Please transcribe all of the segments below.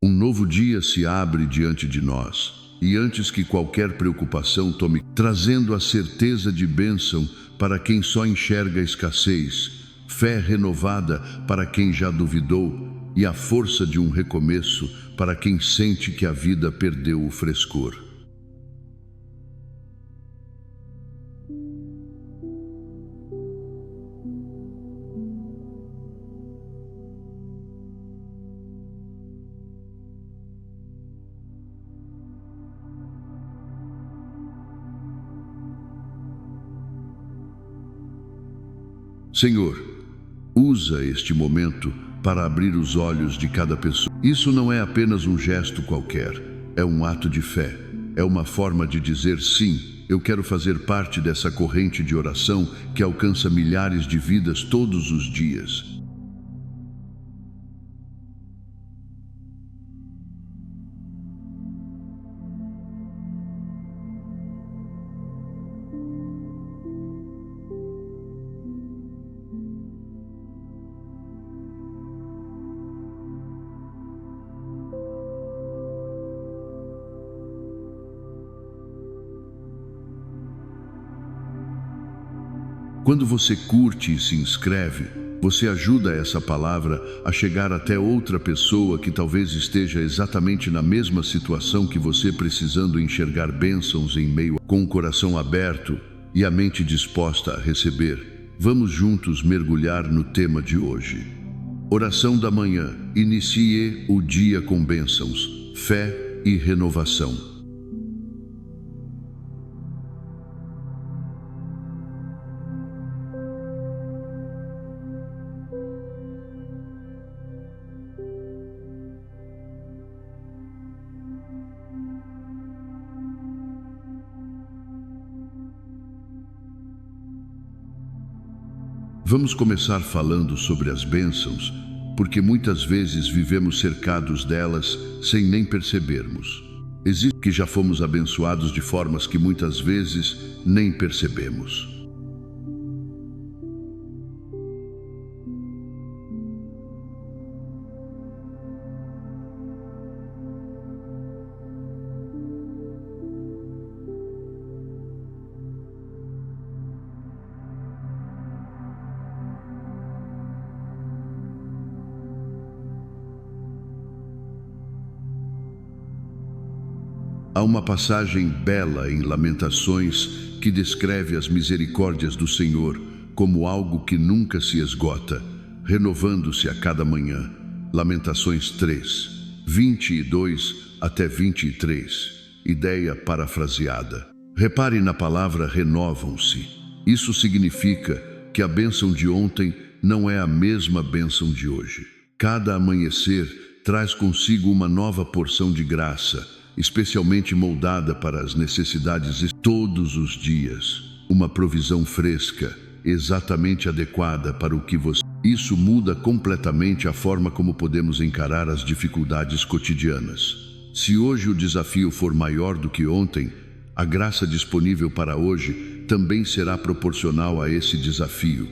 Um novo dia se abre diante de nós, e antes que qualquer preocupação tome, trazendo a certeza de bênção para quem só enxerga escassez, fé renovada para quem já duvidou e a força de um recomeço para quem sente que a vida perdeu o frescor. Senhor, usa este momento para abrir os olhos de cada pessoa. Isso não é apenas um gesto qualquer, é um ato de fé. É uma forma de dizer sim, eu quero fazer parte dessa corrente de oração que alcança milhares de vidas todos os dias. Quando você curte e se inscreve, você ajuda essa palavra a chegar até outra pessoa que talvez esteja exatamente na mesma situação que você, precisando enxergar bênçãos em meio, com o coração aberto e a mente disposta a receber. Vamos juntos mergulhar no tema de hoje. Oração da manhã. Inicie o dia com bênçãos, fé e renovação. Vamos começar falando sobre as bênçãos, porque muitas vezes vivemos cercados delas sem nem percebermos. Existe que já fomos abençoados de formas que muitas vezes nem percebemos. Há uma passagem bela em Lamentações que descreve as misericórdias do Senhor como algo que nunca se esgota, renovando-se a cada manhã. Lamentações 3, 22 até 23. Ideia parafraseada. Repare na palavra renovam-se. Isso significa que a bênção de ontem não é a mesma bênção de hoje. Cada amanhecer traz consigo uma nova porção de graça, especialmente moldada para as necessidades todos os dias. Uma provisão fresca, exatamente adequada para o que você... Isso muda completamente a forma como podemos encarar as dificuldades cotidianas. Se hoje o desafio for maior do que ontem, a graça disponível para hoje também será proporcional a esse desafio.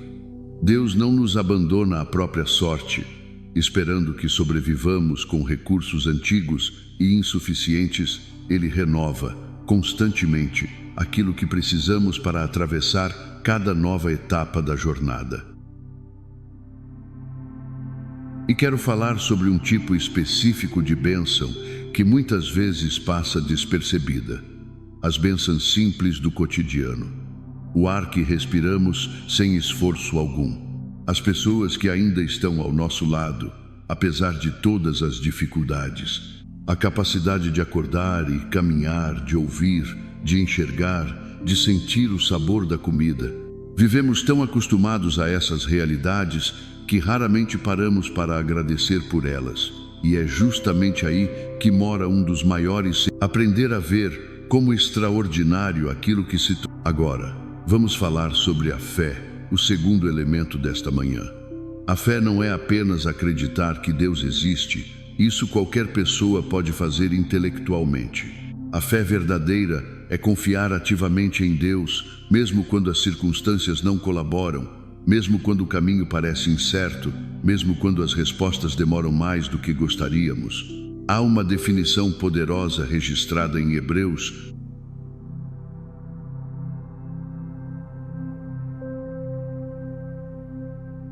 Deus não nos abandona à própria sorte, esperando que sobrevivamos com recursos antigos e insuficientes. Ele renova constantemente aquilo que precisamos para atravessar cada nova etapa da jornada. E quero falar sobre um tipo específico de bênção que muitas vezes passa despercebida: as bênçãos simples do cotidiano. O ar que respiramos sem esforço algum. As pessoas que ainda estão ao nosso lado, apesar de todas as dificuldades. A capacidade de acordar e caminhar, de ouvir, de enxergar, de sentir o sabor da comida. Vivemos tão acostumados a essas realidades que raramente paramos para agradecer por elas. E é justamente aí que mora um dos maiores... Aprender a ver como extraordinário aquilo que se... Agora, vamos falar sobre a fé, o segundo elemento desta manhã. A fé não é apenas acreditar que Deus existe. Isso qualquer pessoa pode fazer intelectualmente. A fé verdadeira é confiar ativamente em Deus, mesmo quando as circunstâncias não colaboram, mesmo quando o caminho parece incerto, mesmo quando as respostas demoram mais do que gostaríamos. Há uma definição poderosa registrada em Hebreus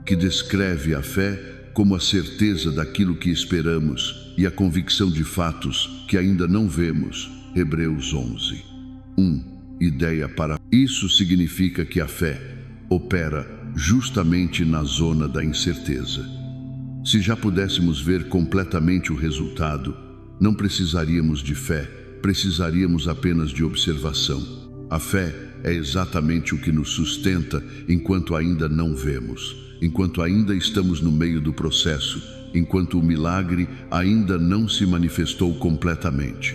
que descreve a fé como a certeza daquilo que esperamos e a convicção de fatos que ainda não vemos. Hebreus 11. 1. Ideia para... Isso significa que a fé opera justamente na zona da incerteza. Se já pudéssemos ver completamente o resultado, não precisaríamos de fé, precisaríamos apenas de observação. A fé é exatamente o que nos sustenta enquanto ainda não vemos, enquanto ainda estamos no meio do processo, enquanto o milagre ainda não se manifestou completamente.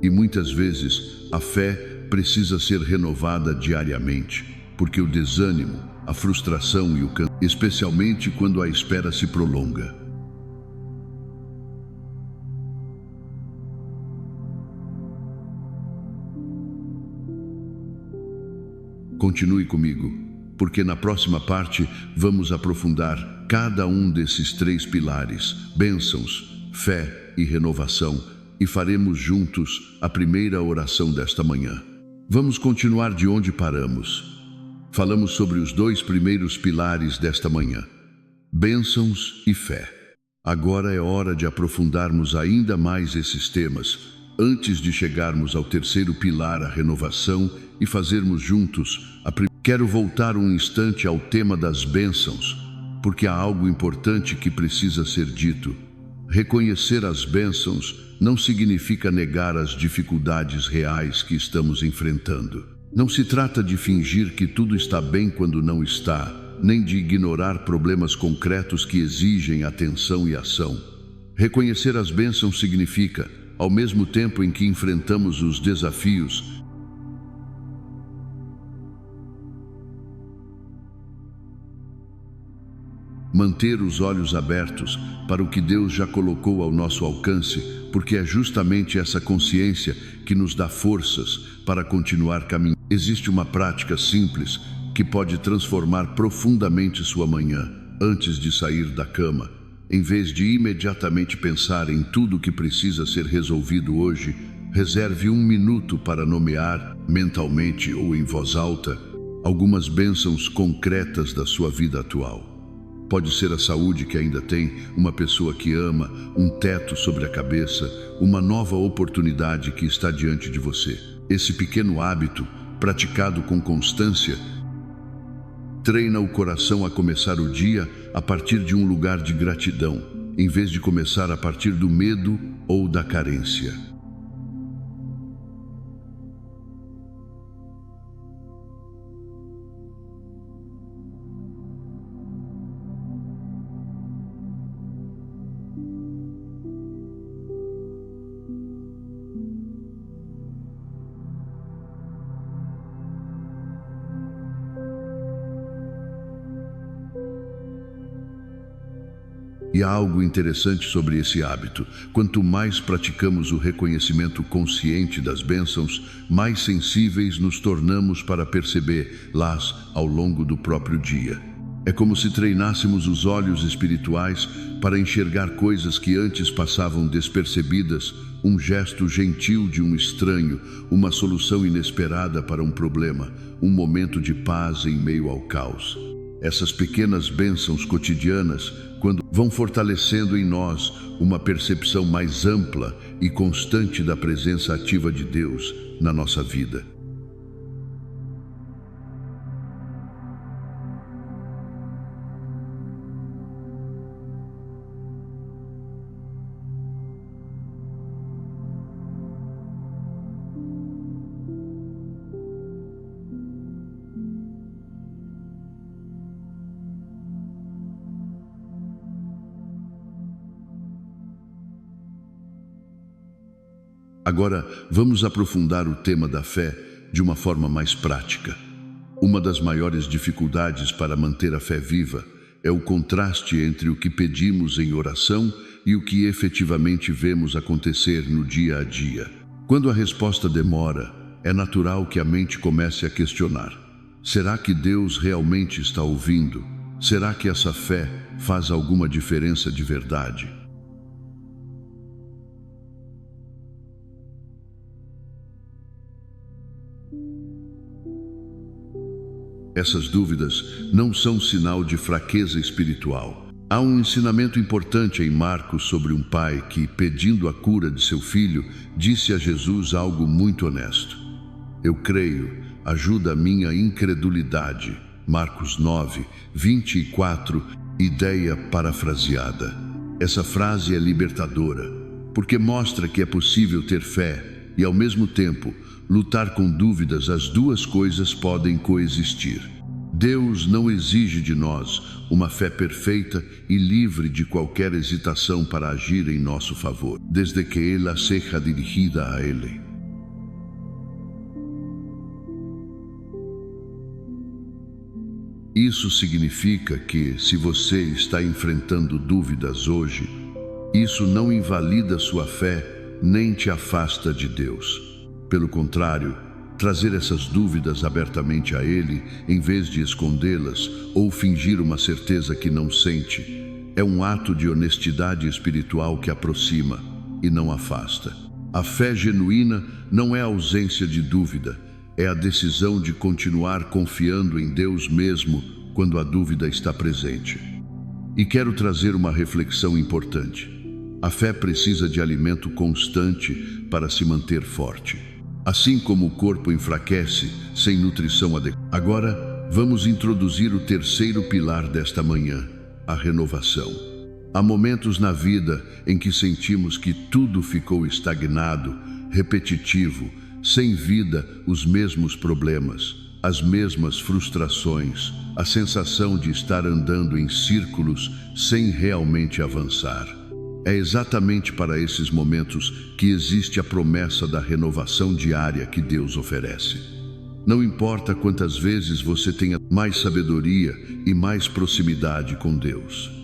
E muitas vezes a fé precisa ser renovada diariamente, porque o desânimo, a frustração e o cansaço, especialmente quando a espera se prolonga. Continue comigo, porque na próxima parte vamos aprofundar cada um desses 3 pilares: bênçãos, fé e renovação, e faremos juntos a primeira oração desta manhã. Vamos continuar de onde paramos. Falamos sobre os 2 primeiros pilares desta manhã: bênçãos e fé. Agora é hora de aprofundarmos ainda mais esses temas, antes de chegarmos ao 3º pilar, a renovação, e fazermos juntos a primeira. Quero voltar um instante ao tema das bênçãos, porque há algo importante que precisa ser dito. Reconhecer as bênçãos não significa negar as dificuldades reais que estamos enfrentando. Não se trata de fingir que tudo está bem quando não está, nem de ignorar problemas concretos que exigem atenção e ação. Reconhecer as bênçãos significa, ao mesmo tempo em que enfrentamos os desafios, manter os olhos abertos para o que Deus já colocou ao nosso alcance, porque é justamente essa consciência que nos dá forças para continuar caminhando. Existe uma prática simples que pode transformar profundamente sua manhã antes de sair da cama. Em vez de imediatamente pensar em tudo que precisa ser resolvido hoje, reserve 1 minuto para nomear, mentalmente ou em voz alta, algumas bênçãos concretas da sua vida atual. Pode ser a saúde que ainda tem, uma pessoa que ama, um teto sobre a cabeça, uma nova oportunidade que está diante de você. Esse pequeno hábito, praticado com constância, treina o coração a começar o dia a partir de um lugar de gratidão, em vez de começar a partir do medo ou da carência. E há algo interessante sobre esse hábito. Quanto mais praticamos o reconhecimento consciente das bênçãos, mais sensíveis nos tornamos para percebê-las ao longo do próprio dia. É como se treinássemos os olhos espirituais para enxergar coisas que antes passavam despercebidas, um gesto gentil de um estranho, uma solução inesperada para um problema, um momento de paz em meio ao caos. Essas pequenas bênçãos cotidianas, quando vão fortalecendo em nós uma percepção mais ampla e constante da presença ativa de Deus na nossa vida. Agora, vamos aprofundar o tema da fé de uma forma mais prática. Uma das maiores dificuldades para manter a fé viva é o contraste entre o que pedimos em oração e o que efetivamente vemos acontecer no dia a dia. Quando a resposta demora, é natural que a mente comece a questionar: será que Deus realmente está ouvindo? Será que essa fé faz alguma diferença de verdade? Essas dúvidas não são sinal de fraqueza espiritual. Há um ensinamento importante em Marcos sobre um pai que, pedindo a cura de seu filho, disse a Jesus algo muito honesto. Eu creio, ajuda a minha incredulidade. Marcos 9, 24, ideia parafraseada. Essa frase é libertadora, porque mostra que é possível ter fé e, ao mesmo tempo, lutar com dúvidas. As duas coisas podem coexistir. Deus não exige de nós uma fé perfeita e livre de qualquer hesitação para agir em nosso favor, desde que ela seja dirigida a Ele. Isso significa que, se você está enfrentando dúvidas hoje, isso não invalida sua fé nem te afasta de Deus. Pelo contrário, trazer essas dúvidas abertamente a Ele, em vez de escondê-las ou fingir uma certeza que não sente, é um ato de honestidade espiritual que aproxima e não afasta. A fé genuína não é a ausência de dúvida, é a decisão de continuar confiando em Deus mesmo quando a dúvida está presente. E quero trazer uma reflexão importante. A fé precisa de alimento constante para se manter forte. Assim como o corpo enfraquece sem nutrição adequada. Agora, vamos introduzir o terceiro pilar desta manhã, a renovação. Há momentos na vida em que sentimos que tudo ficou estagnado, repetitivo, sem vida, os mesmos problemas, as mesmas frustrações, a sensação de estar andando em círculos sem realmente avançar. É exatamente para esses momentos que existe a promessa da renovação diária que Deus oferece. Não importa quantas vezes você tenha mais sabedoria e mais proximidade com Deus.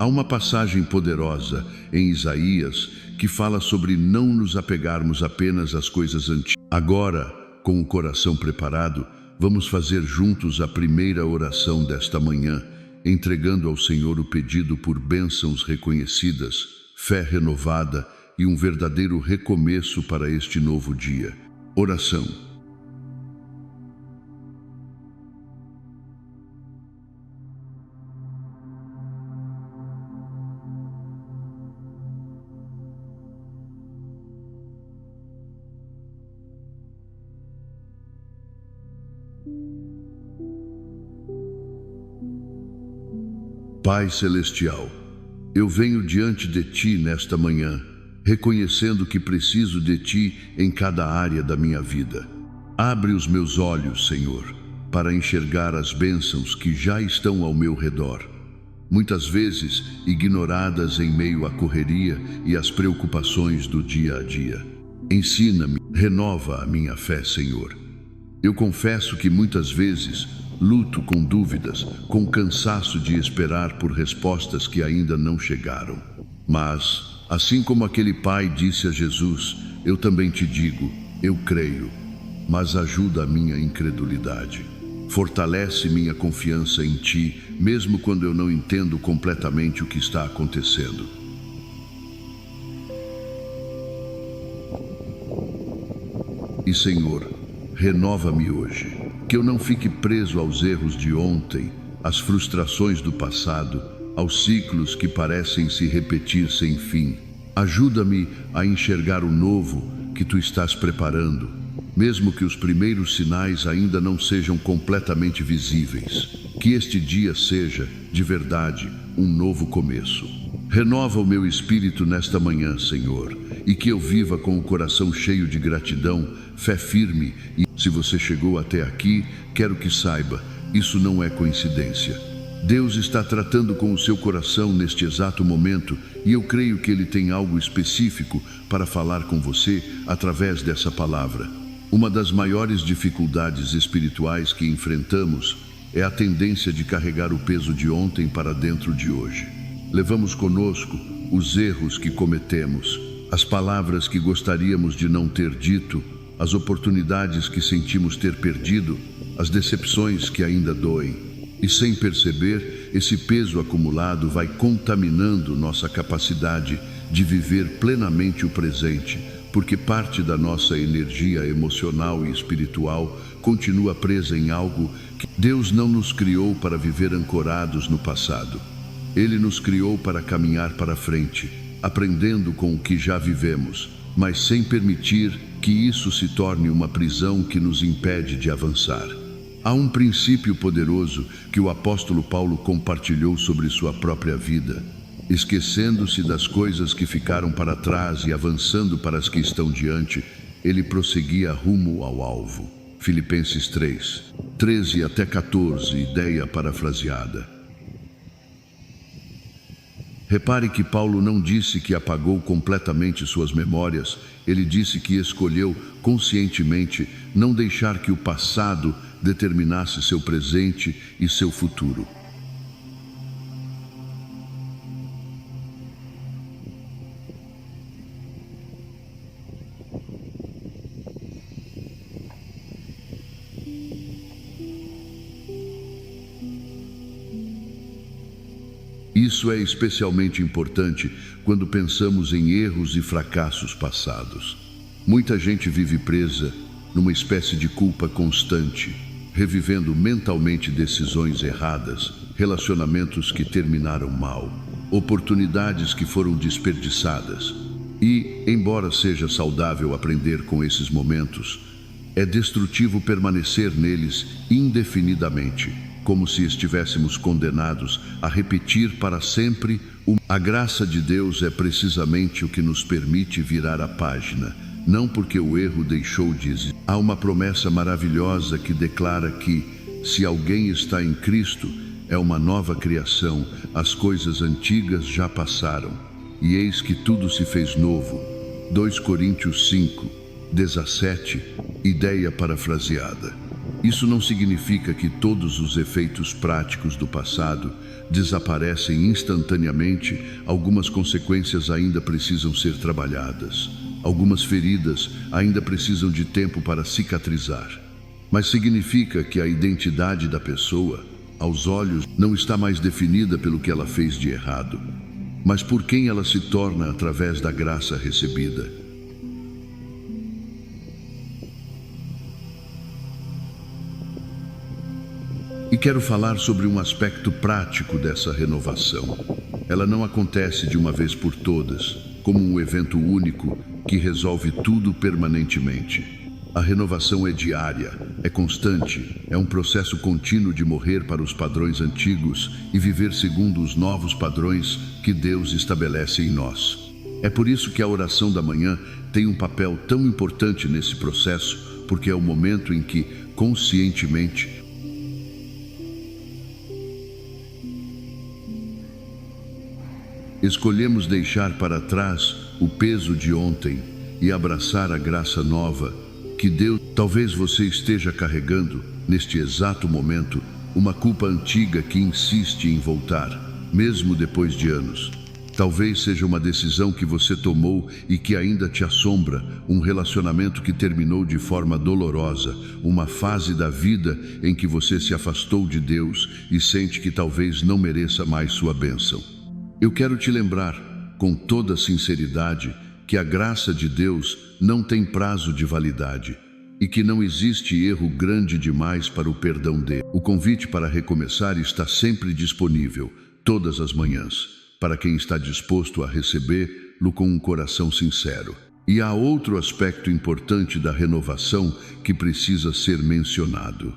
Há uma passagem poderosa em Isaías que fala sobre não nos apegarmos apenas às coisas antigas. Agora, com o coração preparado, vamos fazer juntos a primeira oração desta manhã, entregando ao Senhor o pedido por bênçãos reconhecidas, fé renovada e um verdadeiro recomeço para este novo dia. Oração. Pai Celestial, eu venho diante de Ti nesta manhã, reconhecendo que preciso de Ti em cada área da minha vida. Abre os meus olhos, Senhor, para enxergar as bênçãos que já estão ao meu redor, muitas vezes ignoradas em meio à correria e às preocupações do dia a dia. Ensina-me, renova a minha fé, Senhor. Eu confesso que muitas vezes luto com dúvidas, com cansaço de esperar por respostas que ainda não chegaram. Mas, assim como aquele pai disse a Jesus, eu também te digo, eu creio, mas ajuda a minha incredulidade. Fortalece minha confiança em Ti, mesmo quando eu não entendo completamente o que está acontecendo. E, Senhor, renova-me hoje. Que eu não fique preso aos erros de ontem, às frustrações do passado, aos ciclos que parecem se repetir sem fim. Ajuda-me a enxergar o novo que Tu estás preparando, mesmo que os primeiros sinais ainda não sejam completamente visíveis. Que este dia seja, de verdade, um novo começo. Renova o meu espírito nesta manhã, Senhor, e que eu viva com o coração cheio de gratidão, fé firme. E se você chegou até aqui, quero que saiba, isso não é coincidência. Deus está tratando com o seu coração neste exato momento e eu creio que Ele tem algo específico para falar com você através dessa palavra. Uma das maiores dificuldades espirituais que enfrentamos é a tendência de carregar o peso de ontem para dentro de hoje. Levamos conosco os erros que cometemos, as palavras que gostaríamos de não ter dito, as oportunidades que sentimos ter perdido, as decepções que ainda doem. E sem perceber, esse peso acumulado vai contaminando nossa capacidade de viver plenamente o presente, porque parte da nossa energia emocional e espiritual continua presa em algo que Deus não nos criou para viver ancorados no passado. Ele nos criou para caminhar para frente, aprendendo com o que já vivemos, mas sem permitir que isso se torne uma prisão que nos impede de avançar. Há um princípio poderoso que o apóstolo Paulo compartilhou sobre sua própria vida. Esquecendo-se das coisas que ficaram para trás e avançando para as que estão diante, ele prosseguia rumo ao alvo. Filipenses 3, 13 até 14, ideia parafraseada. Repare que Paulo não disse que apagou completamente suas memórias, ele disse que escolheu conscientemente não deixar que o passado determinasse seu presente e seu futuro. Isso é especialmente importante quando pensamos em erros e fracassos passados. Muita gente vive presa numa espécie de culpa constante, revivendo mentalmente decisões erradas, relacionamentos que terminaram mal, oportunidades que foram desperdiçadas. E, embora seja saudável aprender com esses momentos, é destrutivo permanecer neles indefinidamente, como se estivéssemos condenados a repetir para sempre. A graça de Deus é precisamente o que nos permite virar a página, não porque o erro deixou de existir. Há uma promessa maravilhosa que declara que, se alguém está em Cristo, é uma nova criação, as coisas antigas já passaram, e eis que tudo se fez novo. 2 Coríntios 5, 17, ideia parafraseada. Isso não significa que todos os efeitos práticos do passado desaparecem instantaneamente. Algumas consequências ainda precisam ser trabalhadas. Algumas feridas ainda precisam de tempo para cicatrizar. Mas significa que a identidade da pessoa, aos olhos, não está mais definida pelo que ela fez de errado, mas por quem ela se torna através da graça recebida. E quero falar sobre um aspecto prático dessa renovação. Ela não acontece de uma vez por todas, como um evento único que resolve tudo permanentemente. A renovação é diária, é constante, é um processo contínuo de morrer para os padrões antigos e viver segundo os novos padrões que Deus estabelece em nós. É por isso que a oração da manhã tem um papel tão importante nesse processo, porque é o momento em que, conscientemente, escolhemos deixar para trás o peso de ontem e abraçar a graça nova que Deus. Talvez você esteja carregando, neste exato momento, uma culpa antiga que insiste em voltar, mesmo depois de anos. Talvez seja uma decisão que você tomou e que ainda te assombra, um relacionamento que terminou de forma dolorosa, uma fase da vida em que você se afastou de Deus e sente que talvez não mereça mais sua bênção. Eu quero te lembrar, com toda sinceridade, que a graça de Deus não tem prazo de validade e que não existe erro grande demais para o perdão dele. O convite para recomeçar está sempre disponível, todas as manhãs, para quem está disposto a recebê-lo com um coração sincero. E há outro aspecto importante da renovação que precisa ser mencionado.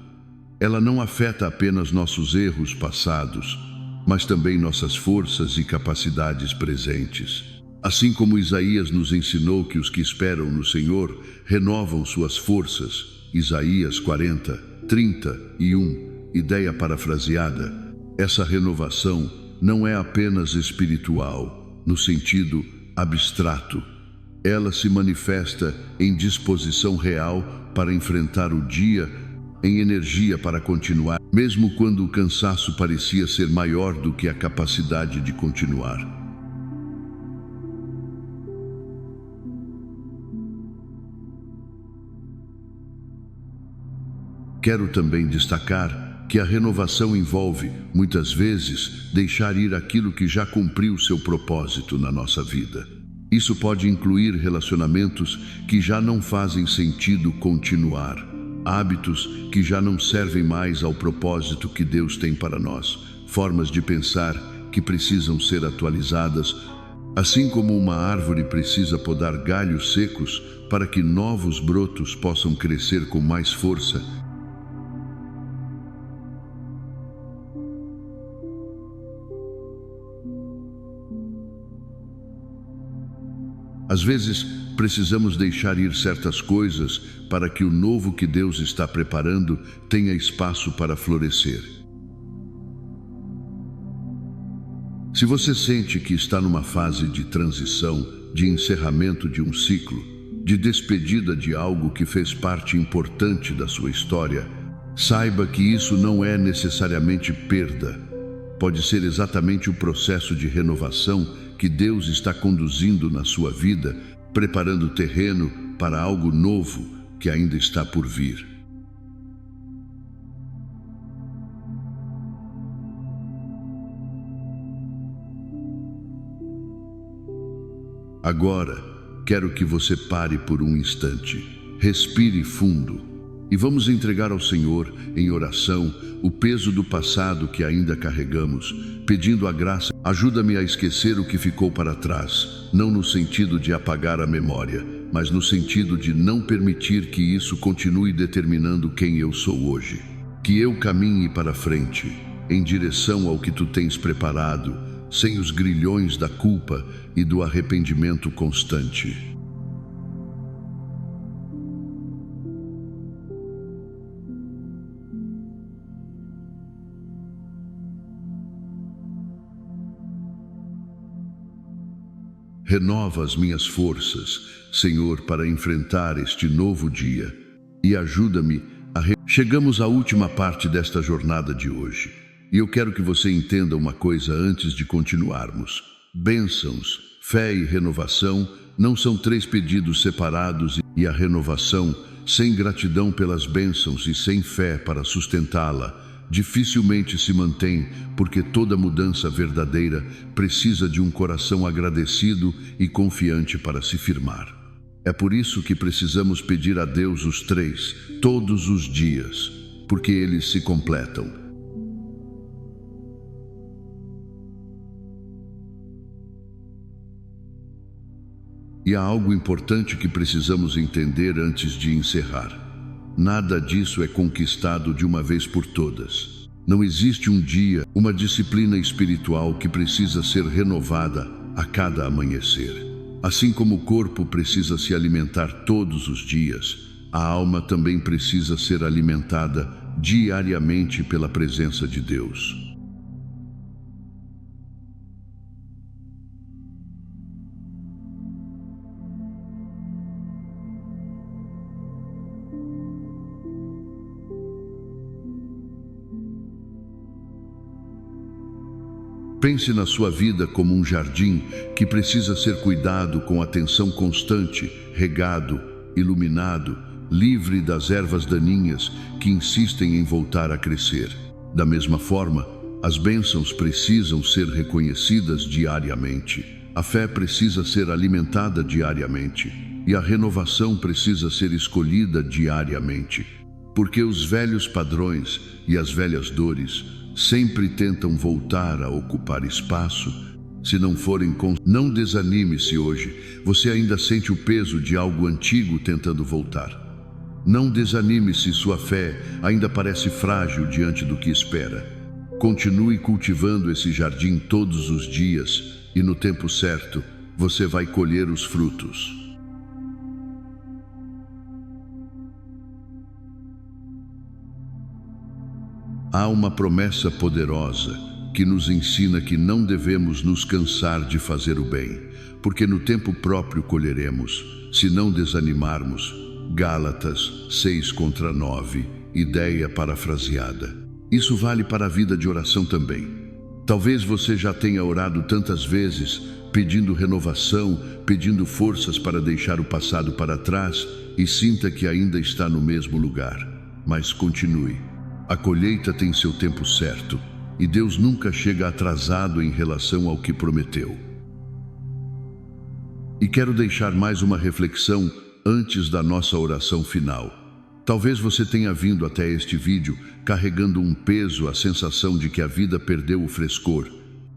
Ela não afeta apenas nossos erros passados, mas também nossas forças e capacidades presentes. Assim como Isaías nos ensinou que os que esperam no Senhor renovam suas forças, Isaías 40, 31, ideia parafraseada, essa renovação não é apenas espiritual, no sentido abstrato. Ela se manifesta em disposição real para enfrentar o dia, em energia para continuar. mesmo quando o cansaço parecia ser maior do que a capacidade de continuar. Quero também destacar que a renovação envolve, muitas vezes, deixar ir aquilo que já cumpriu seu propósito na nossa vida. Isso pode incluir relacionamentos que já não fazem sentido continuar, hábitos que já não servem mais ao propósito que Deus tem para nós, formas de pensar que precisam ser atualizadas, assim como uma árvore precisa podar galhos secos para que novos brotos possam crescer com mais força. Às vezes, precisamos deixar ir certas coisas para que o novo que Deus está preparando tenha espaço para florescer. Se você sente que está numa fase de transição, de encerramento de um ciclo, de despedida de algo que fez parte importante da sua história, saiba que isso não é necessariamente perda. Pode ser exatamente o processo de renovação que Deus está conduzindo na sua vida, preparando o terreno para algo novo que ainda está por vir. Agora, quero que você pare por um instante, respire fundo e vamos entregar ao Senhor, em oração, o peso do passado que ainda carregamos, pedindo a graça. Ajuda-me a esquecer o que ficou para trás, não no sentido de apagar a memória, mas no sentido de não permitir que isso continue determinando quem eu sou hoje. Que eu caminhe para frente, em direção ao que tu tens preparado, sem os grilhões da culpa e do arrependimento constante. Renova as minhas forças, Senhor, para enfrentar este novo dia e ajuda-me a... Chegamos à última parte desta jornada de hoje e eu quero que você entenda uma coisa antes de continuarmos. Bênçãos, fé e renovação não são três pedidos separados e a renovação, sem gratidão pelas bênçãos e sem fé para sustentá-la, dificilmente se mantém, porque toda mudança verdadeira precisa de um coração agradecido e confiante para se firmar. É por isso que precisamos pedir a Deus os três, todos os dias, porque eles se completam. E há algo importante que precisamos entender antes de encerrar. Nada disso é conquistado de uma vez por todas. Não existe um dia, uma disciplina espiritual que precisa ser renovada a cada amanhecer. Assim como o corpo precisa se alimentar todos os dias, a alma também precisa ser alimentada diariamente pela presença de Deus. Pense na sua vida como um jardim que precisa ser cuidado com atenção constante, regado, iluminado, livre das ervas daninhas que insistem em voltar a crescer. Da mesma forma, as bênçãos precisam ser reconhecidas diariamente. A fé precisa ser alimentada diariamente. E a renovação precisa ser escolhida diariamente. Porque os velhos padrões e as velhas dores sempre tentam voltar a ocupar espaço, se não forem Não desanime se hoje você ainda sente o peso de algo antigo tentando voltar. Não desanime se sua fé ainda parece frágil diante do que espera. Continue cultivando esse jardim todos os dias e no tempo certo você vai colher os frutos. Há uma promessa poderosa que nos ensina que não devemos nos cansar de fazer o bem, porque no tempo próprio colheremos, se não desanimarmos. Gálatas 6:9, ideia parafraseada. Isso vale para a vida de oração também. Talvez você já tenha orado tantas vezes, pedindo renovação, pedindo forças para deixar o passado para trás e sinta que ainda está no mesmo lugar. Mas continue. A colheita tem seu tempo certo e Deus nunca chega atrasado em relação ao que prometeu. E quero deixar mais uma reflexão antes da nossa oração final. Talvez você tenha vindo até este vídeo carregando um peso, a sensação de que a vida perdeu o frescor.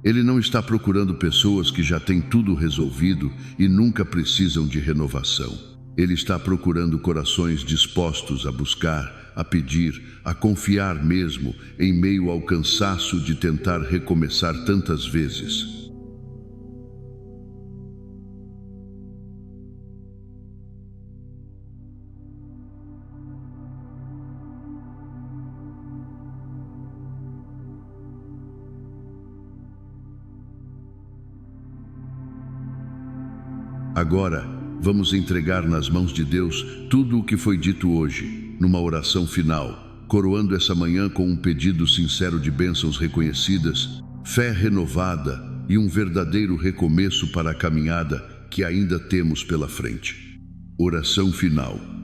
Ele não está procurando pessoas que já têm tudo resolvido e nunca precisam de renovação. Ele está procurando corações dispostos a buscar, a pedir, a confiar mesmo em meio ao cansaço de tentar recomeçar tantas vezes. Agora, vamos entregar nas mãos de Deus tudo o que foi dito hoje, numa oração final, coroando essa manhã com um pedido sincero de bênçãos reconhecidas, fé renovada e um verdadeiro recomeço para a caminhada que ainda temos pela frente. Oração final.